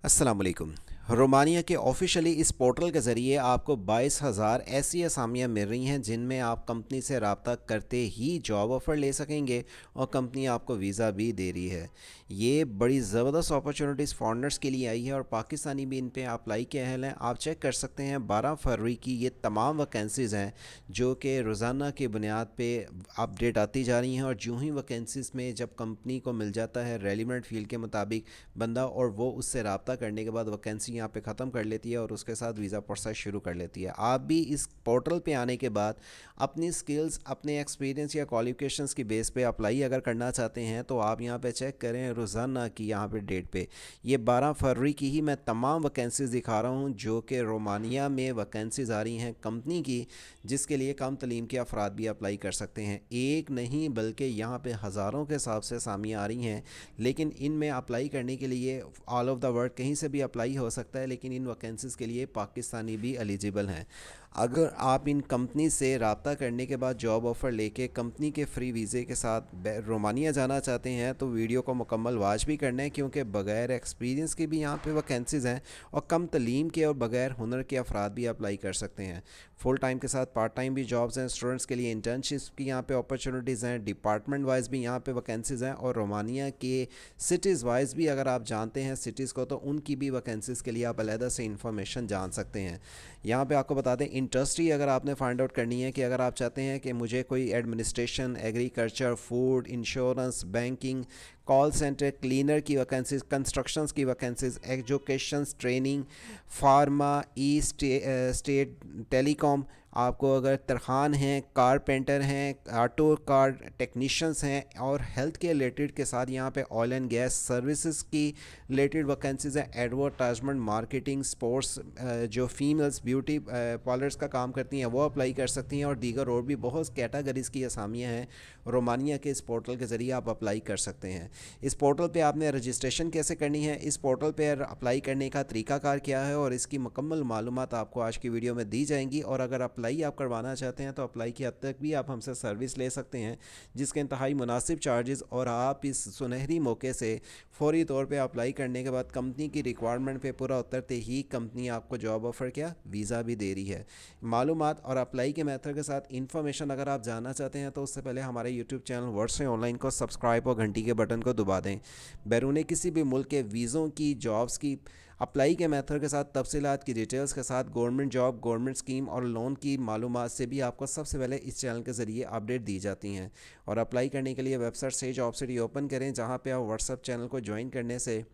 अस्सलाम वालेकुम। रोमानिया के ऑफिशियली इस पोर्टल के ज़रिए आपको 22,000 ऐसी असामियाँ मिल रही हैं जिनमें आप कंपनी से रब्ता करते ही जॉब ऑफ़र ले सकेंगे और कंपनी आपको वीज़ा भी दे रही है। ये बड़ी ज़बरदस्त अपॉर्चुनिटीज़ फॉरेनर्स के लिए आई है और पाकिस्तानी भी इन पे अप्लाई के अहल हैं। आप चेक कर सकते हैं 12 फरवरी की ये तमाम वैकेंसीज़ हैं जो कि रोज़ाना की बुनियाद पे अपडेट आती जा रही हैं और जो ही वैकेंसीज़ में जब कंपनी को मिल जाता है रेलिवेंट फील्ड के मुताबिक बंदा और वो उससे रब्ता करने के बाद वैकेंसी यहाँ पे ख़त्म कर लेती है और उसके साथ वीज़ा प्रोसेस शुरू कर लेती है। आप भी इस पोर्टल पे आने के बाद अपनी स्किल्स, अपने एक्सपीरियंस या क्वालिफिकेशंस की बेस पे अप्लाई अगर करना चाहते हैं तो आप यहाँ पे चेक करें रोज़ाना की यहाँ पे डेट पे। ये 12 फरवरी की ही मैं तमाम वैकेंसीज़ दिखा रहा हूँ जो कि रोमानिया में वैकेंसीज़ आ रही हैं कंपनी की, जिसके लिए कम तलीम के अफराद भी अप्लाई कर सकते हैं। एक नहीं बल्कि यहाँ पे हज़ारों के हिसाब से असामियाँ आ रही हैं, लेकिन इनमें अप्लाई करने के लिए ऑल ओवर द वर्ल्ड कहीं से भी अप्लाई हो सकता है, लेकिन इन वैकेंसीज़ के लिए पाकिस्तानी भी एलिजिबल हैं। अगर आप इन कंपनी से रब्ता करने के बाद जॉब ऑफ़र लेके कंपनी के फ्री वीज़े के साथ रोमानिया जाना चाहते हैं तो वीडियो को मुकम्मल वॉच भी करना है, क्योंकि बग़ैर एक्सपीरियंस के भी यहाँ पे वैकेंसीज़ हैं और कम तलीम के और बग़ैर हुनर के अफराद भी अप्लाई कर सकते हैं। फुल टाइम के साथ पार्ट टाइम भी जॉब्स हैं। स्टूडेंट्स के लिए इंटर्नशिप्स की यहाँ पे अपॉर्चुनिटीज़ हैं। डिपार्टमेंट वाइज भी यहाँ पे वैकेंसीज़ हैं और रोमानिया के सिटीज़ वाइज भी अगर आप जानते हैं सिटीज़ को तो उनकी भी वैकेंसीज़ के लिए आप अलहदा से इंफॉर्मेशन जान सकते हैं। यहाँ पे आपको बता दें इंडस्ट्री अगर आपने फाइंड आउट करनी है कि अगर आप चाहते हैं कि मुझे कोई administration, agriculture, food, insurance, banking, call centre, cleaner की वैकेंसीज, कंस्ट्रक्शंस की वैकेंसीज, एजुकेशन, ट्रेनिंग, फार्मा, ई स्टेट, टेलीकॉम, आपको अगर तरखान हैं, कारपेंटर हैं, ऑटो कार टेक्नीशियंस हैं और हेल्थ के रिलेटेड के साथ यहाँ पे ऑयल एंड गैस सर्विसेज की रिलेटेड वैकेंसीज हैं। एडवर्टाइजमेंट, मार्केटिंग, स्पोर्ट्स, जो फीमेल्स ब्यूटी पार्लर्स का काम करती हैं वो अप्लाई कर सकती हैं और दीगर और भी बहुत कैटेगरीज की असामियाँ हैं। रोमानिया के इस पोर्टल के ज़रिए आप अप्लाई कर सकते हैं। इस पोर्टल पे आपने रजिस्ट्रेशन कैसे करनी है, इस पोर्टल पे अप्लाई करने का तरीकाकार क्या है और इसकी मुकम्मल मालूमात आपको आज की वीडियो में दी जाएंगी। और अगर अप्लाई आप करवाना चाहते हैं तो अप्लाई की हद तक भी आप हमसे सर्विस ले सकते हैं जिसके इंतहाई मुनासिब चार्जेस, और आप इस सुनहरी मौके से फौरी तौर पे अप्लाई करने के बाद कंपनी की रिक्वायरमेंट पे पूरा उतरते ही कंपनी आपको जॉब ऑफ़र क्या वीज़ा भी दे रही है। मालूमात और अप्लाई के मेथड के साथ इन्फॉर्मेशन अगर आप जानना चाहते हैं तो उससे पहले हमारे यूट्यूब चैनल वर्ड्स से ऑनलाइन को सब्सक्राइब और घंटी के बटन को दबा दें। बैरून किसी भी मुल्क के वीज़ों की, जॉब्स की अप्लाई के मेथड के साथ तफसीलात की डिटेल्स के साथ गवर्नमेंट जॉब, गवर्नमेंट स्कीम और लोन की मालूमात से भी आपको सबसे पहले इस चैनल के ज़रिए अपडेट दी जाती हैं। और अप्लाई करने के लिए वेबसाइट से जॉब सिटी ओपन करें जहाँ पे आप व्हाट्सएप चैनल को ज्वाइन करने से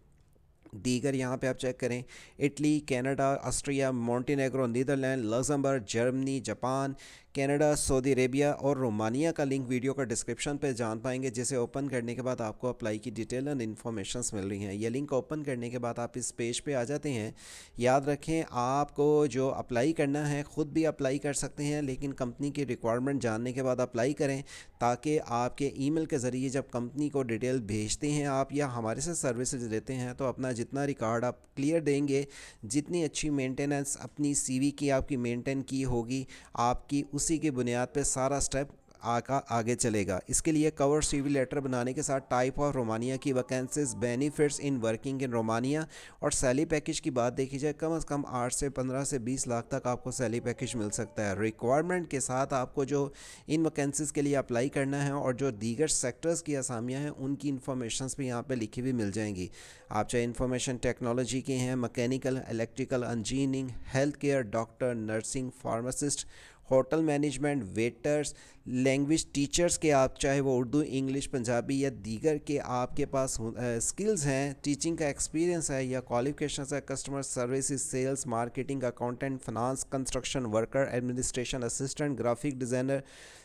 दीगर यहाँ पे आप चेक करें Italy, Canada, Austria, Montenegro, Netherland, Luxembourg, Germany, Japan, Canada, Saudi Arabia और रोमानिया का लिंक वीडियो का डिस्क्रिप्शन पे जान पाएंगे, जिसे ओपन करने के बाद आपको अप्लाई की डिटेल एंड इन्फॉर्मेशंस मिल रही हैं। ये लिंक ओपन करने के बाद आप इस पेज पे आ जाते हैं। याद रखें आपको जो अप्लाई करना है ख़ुद भी अप्लाई कर सकते हैं, लेकिन कंपनी की रिक्वायरमेंट जानने के बाद अप्लाई करें ताकि आपके ईमेल के ज़रिए जब कंपनी को डिटेल भेजते हैं आप या हमारे से सर्विसेज देते हैं तो अपना जितना रिकॉर्ड आप क्लियर देंगे, जितनी अच्छी मेंटेनेंस अपनी सीवी की आपकी मेंटेन की होगी, आपकी उसी की बुनियाद पे सारा स्टेप आगे चलेगा। इसके लिए कवर सीवी लेटर बनाने के साथ टाइप ऑफ रोमानिया की vacancies, benefits in working in Romania और सैलरी पैकेज की बात देखी जाए कम से कम 8 से 15 से 20 लाख तक आपको सैलरी पैकेज मिल सकता है। रिक्वायरमेंट के साथ आपको जो इन वैकेंसीज़ के लिए अप्लाई करना है और जो दीगर सेक्टर्स की असामियाँ हैं उनकी इन्फॉर्मेशंस भी यहाँ पे लिखी हुई मिल जाएंगी। आप चाहे इन्फॉर्मेशन टेक्नोलॉजी के हैं, mechanical, electrical, engineering, health care, doctor, nursing, pharmacist, hotel management, waiters, language teachers के आप चाहे वो उर्दू, इंग्लिश, पंजाबी या दीगर के आपके पास स्किल्स हैं, टीचिंग का एक्सपीरियंस है या क्वालिफिकेशन है, customer services, sales, marketing, accountant, finance, construction worker, administration assistant, graphic designer,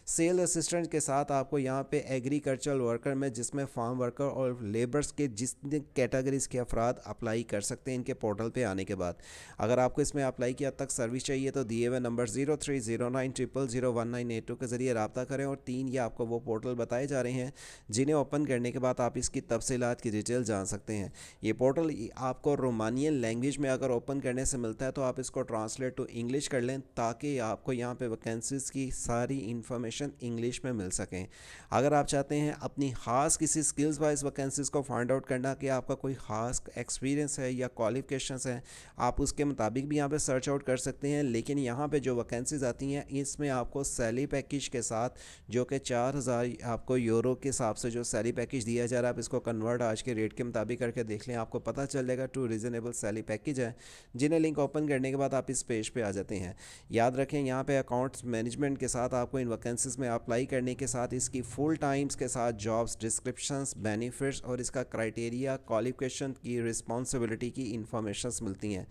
sale assistant के साथ आपको यहाँ पे एग्रीकल्चरल वर्कर में जिसमें फार्म वर्कर और लेबर्स के जितने कैटेगरीज के अफराद अप्लाई कर सकते हैं इनके पोर्टल पे आने के बाद। अगर आपको इसमें अप्लाई किया तक सर्विस चाहिए तो दिए हुए नंबर 0309000198 के ज़रिए रब्ता रब्ता करें। और 3 ये आपको वो पोर्टल बताए जा रहे हैं जिन्हें ओपन करने के बाद आप इसकी तफसीलात की डिटेल जान सकते हैं। ये पोर्टल आपको रोमानियन लैंग्वेज में अगर ओपन करने से मिलता है तो आप इसको ट्रांसलेट टू इंग्लिश कर लें ताकि आपको यहाँ पे वैकेंसीज़ की सारी इन्फॉर्मेशन इंग्लिश में मिल सकें। अगर आप चाहते हैं अपनी ख़ास किसी स्किल्स वाइज वैकेंसीज़ को फाइंड आउट करना कि आपका कोई ख़ास एक्सपीरियंस है या क्वालिफिकेशंस हैं, आप उसके मुताबिक भी यहाँ पे सर्च आउट कर सकते हैं। लेकिन यहाँ पे जो वैकेंसीज़ आती हैं इसमें आपको सैलरी पैकेज के साथ जो कि 4000 आपको यूरो के हिसाब से जो सैलरी पैकेज दिया जा रहा है, आप इसको कन्वर्ट आज के रेट के मुताबिक करके देख लें, आपको पता चल जाएगा टू रीज़नेबल सैलरी पैकेज है। जिन्हें लिंक ओपन करने के बाद आप इस पेज पे आ जाते हैं। याद रखें यहाँ पे अकाउंट्स मैनेजमेंट के साथ आपको इन वैकेंसीज़ में अप्लाई करने के साथ इसकी फुल टाइम्स के साथ जॉब्स डिस्क्रिप्शंस, बेनिफिट्स और इसका क्राइटेरिया, क्वालिफिकेशन की रिस्पॉन्सिबिलिटी की इंफॉर्मेशंस मिलती हैं।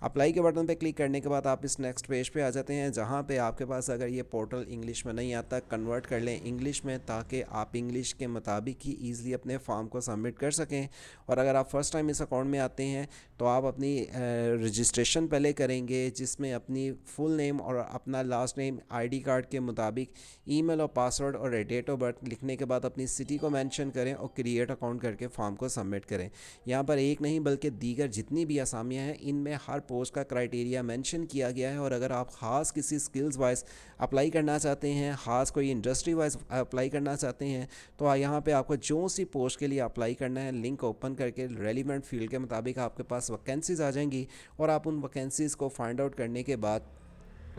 अप्लाई के बटन पे क्लिक करने के बाद आप इस नेक्स्ट पेज पे आ जाते हैं जहाँ पे आपके पास अगर ये पोर्टल इंग्लिश में नहीं आता, कन्वर्ट कर लें इंग्लिश में ताकि आप इंग्लिश के मुताबिक ही ईज़िली अपने फॉर्म को सबमिट कर सकें। और अगर आप फर्स्ट टाइम इस अकाउंट में आते हैं तो आप अपनी रजिस्ट्रेशन पहले करेंगे जिसमें अपनी फुल नेम और अपना लास्ट नेम आईडी कार्ड के मुताबिक, ईमेल और पासवर्ड और डेट ऑफ बर्थ लिखने के बाद अपनी सिटी को मेंशन करें और क्रिएट अकाउंट करके फॉर्म को सबमिट करें। यहाँ पर एक नहीं बल्कि दीगर जितनी भी असामियाँ हैं इनमें हर पोस्ट का क्राइटेरिया मेंशन किया गया है। और अगर आप ख़ास किसी स्किल्स वाइज अप्लाई करना चाहते हैं, ख़ास कोई इंडस्ट्री वाइज अप्लाई करना चाहते हैं, तो यहाँ पे आपको जो सी पोस्ट के लिए अप्लाई करना है लिंक ओपन करके रेलिवेंट फील्ड के मुताबिक आपके पास वैकेंसीज़ आ जाएंगी और आप उन वैकेंसीज़ को फाइंड आउट करने के बाद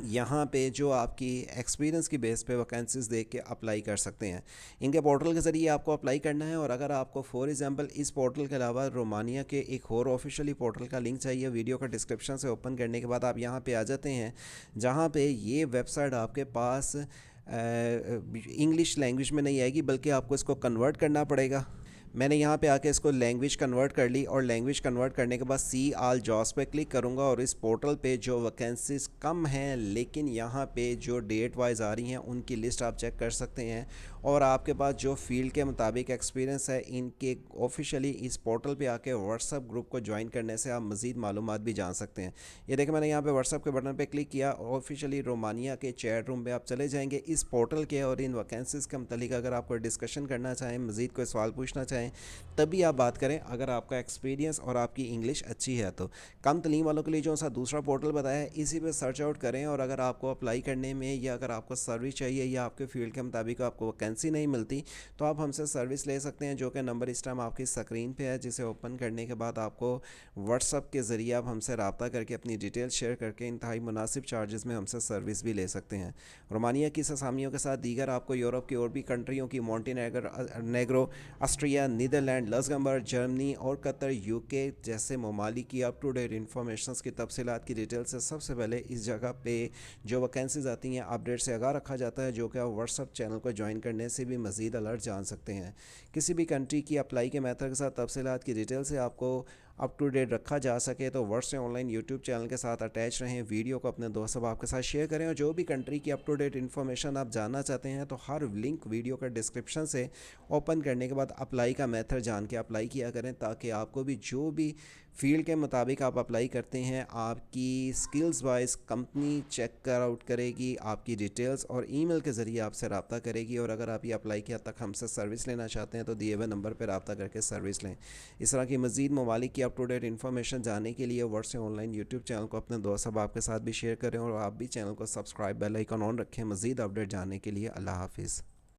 यहाँ पे जो आपकी एक्सपीरियंस की बेस पे वैकेंसीज़ देख के अप्लाई कर सकते हैं। इनके पोर्टल के ज़रिए आपको अप्लाई करना है। और अगर आपको फॉर एग्जांपल इस पोर्टल के अलावा रोमानिया के एक और ऑफिशियली पोर्टल का लिंक चाहिए, वीडियो का डिस्क्रिप्शन से ओपन करने के बाद आप यहाँ पे आ जाते हैं जहाँ पे ये वेबसाइट आपके पास इंग्लिश लैंग्वेज में नहीं आएगी बल्कि आपको इसको कन्वर्ट करना पड़ेगा। मैंने यहाँ पे आके इसको लैंग्वेज कन्वर्ट कर ली और लैंग्वेज कन्वर्ट करने के बाद सी आल जॉब्स पे क्लिक करूँगा और इस पोर्टल पे जो वैकेंसीज़ कम हैं लेकिन यहाँ पे जो डेट वाइज आ रही हैं उनकी लिस्ट आप चेक कर सकते हैं। और आपके पास जो फील्ड के मुताबिक एक्सपीरियंस है इनके ऑफिशियली इस पोर्टल पे आके व्हाट्सअप ग्रुप को ज्वाइन करने से आप मज़ीद मालूमात भी जान सकते हैं। ये देखें मैंने यहाँ पे व्हाट्सअप के बटन पे क्लिक किया और ऑफिशियली रोमानिया के चैट रूम पे आप चले जाएंगे इस पोर्टल के। और इन वैकेंसीज़ के मतलब अगर आप कोई डिस्कशन करना चाहें, मज़ीद कोई सवाल पूछना चाहें, तभी आप बात करें अगर आपका एक्सपीरियंस और आपकी इंग्लिश अच्छी है तो। कम तलीम वालों के लिए जो सा दूसरा पोर्टल बताया है इसी पे सर्च आउट करें। और अगर आपको अप्लाई करने में या अगर आपको सर्विस चाहिए या आपके फील्ड के मुताबिक आपको वैकेंसी नहीं मिलती तो आप हमसे सर्विस ले सकते हैं, जो कि नंबर इस टाइम आपकी स्क्रीन पे है, जिसे ओपन करने के बाद आपको व्हाट्सअप के ज़रिए आप हमसे रब्ता करके अपनी डिटेल शेयर करके इंतहाई मुनासिब चार्जेस में हमसे सर्विस भी ले सकते हैं। रोमानिया की असामियों के साथ दीगर आपको यूरोप की और भी कंट्रियों की Montenegro, Austria, Netherland, Luxembourg, Germany और कतर, यूके जैसे ममालिक की अप टू डेट इंफॉर्मेशन की तफसीलात की डिटेल से सबसे पहले इस जगह पे जो वैकेंसीज आती हैं अपडेट से आगाह रखा जाता है, जो कि आप व्हाट्सअप चैनल को ज्वाइन करने से भी मज़ीद अलर्ट जान सकते हैं। किसी भी कंट्री की अप्लाई के मेथड के साथ तफसीलात की डिटेल से आपको अप टू डेट रखा जा सके तो वर्ड से ऑनलाइन यूट्यूब चैनल के साथ अटैच रहें, वीडियो को अपने दोस्तों आपके साथ शेयर करें। और जो भी कंट्री की अप टू डेट इन्फॉर्मेशन आप जानना चाहते हैं तो हर लिंक वीडियो का डिस्क्रिप्शन से ओपन करने के बाद अप्लाई का मेथड जान के अप्लाई किया करें ताकि आपको भी जो भी फील्ड के मुताबिक आप अप्लाई करते हैं आपकी स्किल्स वाइज कंपनी चेक कर आउट करेगी, आपकी डिटेल्स और ईमेल के ज़रिए आपसे रब्ता करेगी। और अगर आप ये अप्लाई किया तक हमसे सर्विस लेना चाहते हैं तो दिए हुए नंबर पर रब्ता करके सर्विस लें। इस तरह की मज़ीद ममालिक की अप टू डेट इन्फॉर्मेशन जानने के लिए वर्ड से ऑनलाइन यूट्यूब चैनल को अपने दोस्त अब आपके साथ भी शेयर करें और आप भी चैनल को सब्सक्राइब, बेल आइकन ऑन रखें मज़ीद अपडेट जानने के लिए। अल्लाह हाफिज़।